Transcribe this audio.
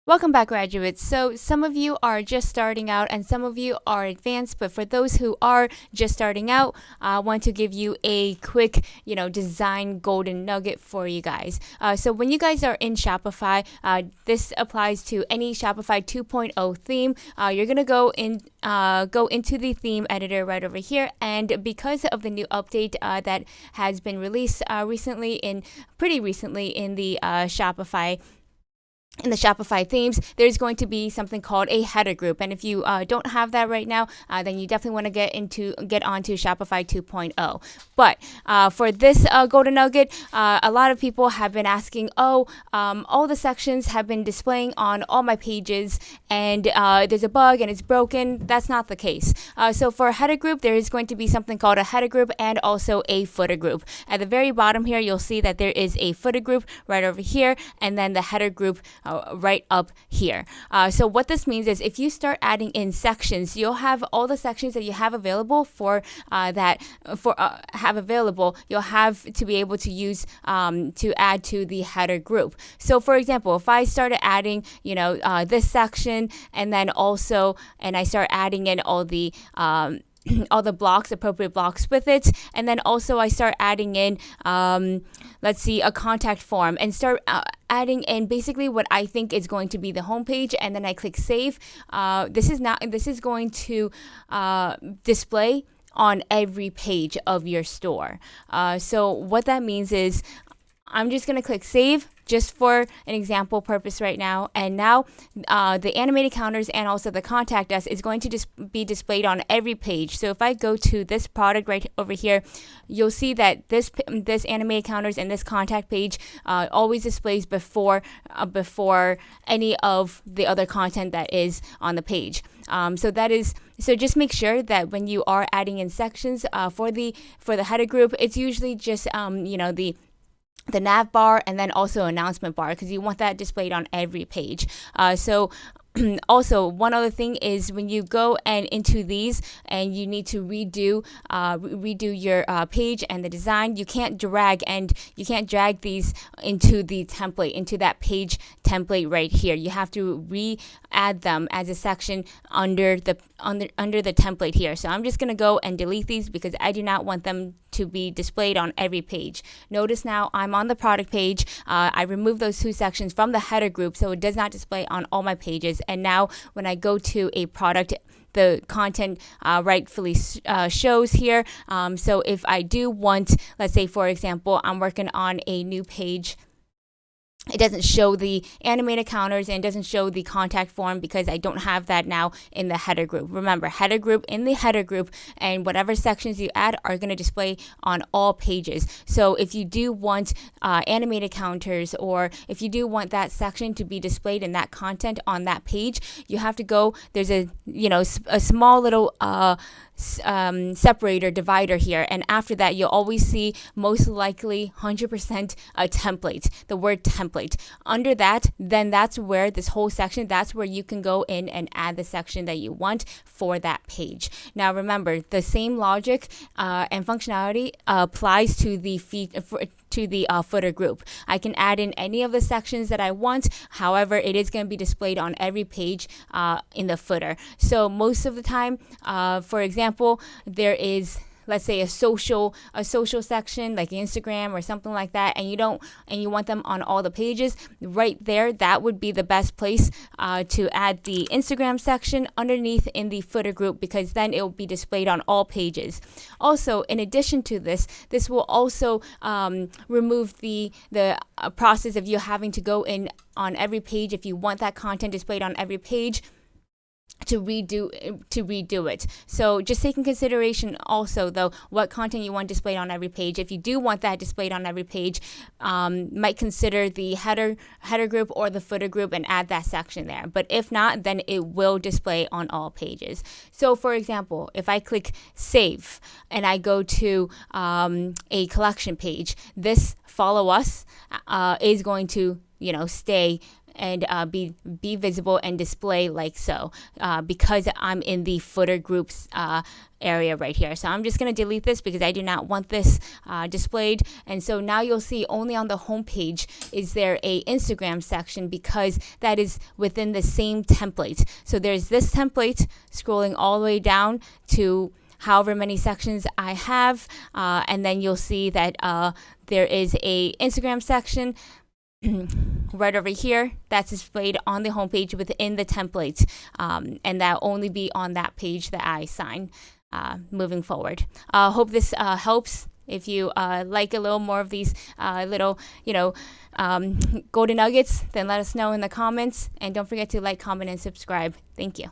Welcome back, graduates. So some of you are just starting out and some of you are advanced, but for those who are just starting out, I want to give you a quick, design golden nugget for you guys. So when you guys are in Shopify, this applies to any Shopify 2.0 theme. You're going to go into the theme editor right over here. And because of the new update that has been released pretty recently in the Shopify themes, there's going to be something called a header group. And if you don't have that right now, then you definitely want to get onto Shopify 2.0. But for this golden nugget, a lot of people have been asking, all the sections have been displaying on all my pages and there's a bug and it's broken. That's not the case. So for a header group, there is going to be something called a header group and also a footer group. At the very bottom here, you'll see that there is a footer group right over here and then the header group right up here. So what this means is if you start adding in sections, you'll have all the sections that you have available you'll have to be able to use to add to the header group. So for example, if I started adding, this section and then also, and I start adding in all the appropriate blocks with it. And then also I start adding in, a contact form and start adding in basically what I think is going to be the homepage. And then I click save. This is going to display on every page of your store. So what that means is I'm just going to click save just for an example purpose right now. And now the animated counters and also the contact us is going to be displayed on every page. So if I go to this product right over here, you'll see that this animated counters and this contact page always displays before any of the other content that is on the page. So just make sure that when you are adding in sections for the header group, it's usually just the nav bar and then also announcement bar because you want that displayed on every page. Also, one other thing is when you go and into these and you need to redo your page and the design, you can't drag these into the template, into that page template right here. You have to re-add them as a section under the template here. So I'm just going to go and delete these because I do not want them to be displayed on every page. Notice now I'm on the product page. I removed those two sections from the header group so it does not display on all my pages. And now when I go to a product, the content rightfully shows here. So if I do want, let's say for example, I'm working on a new page, it doesn't show the animated counters and it doesn't show the contact form because I don't have that now in the header group. Remember, header group in the header group and whatever sections you add are going to display on all pages. So if you do want animated counters or if you do want that section to be displayed in that content on that page, you have to go, there's a small little separator divider here, and after that you'll always see most likely 100% a template, the word template. Under that, then that's where this whole section, that's where you can go in and add the section that you want for that page. Now remember, the same logic and functionality applies to the footer group. I can add in any of the sections that I want. However, it is going to be displayed on every page in the footer. So most of the time, for example, there is, let's say, a social section like Instagram or something like that, and you want them on all the pages. Right there, that would be the best place to add the Instagram section underneath in the footer group because then it will be displayed on all pages. Also, in addition to this will also remove the process of you having to go in on every page if you want that content displayed on every page to redo it. So just take in consideration also though what content you want displayed on every page. If you do want that displayed on every page, might consider the header group or the footer group and add that section there. But if not, then it will display on all pages. So for example, if I click save and I go to a collection page, this follow us is going to stay and be visible and display like so, because I'm in the footer groups area right here. So I'm just going to delete this because I do not want this displayed. And so now you'll see only on the home page is there a Instagram section, because that is within the same template. So there's this template scrolling all the way down to however many sections I have, and then you'll see that there is a Instagram section right over here that's displayed on the homepage within the template, and that'll only be on that page that I assign moving forward. Hope this helps. If you like a little more of these little, golden nuggets, then let us know in the comments. And don't forget to like, comment, and subscribe. Thank you.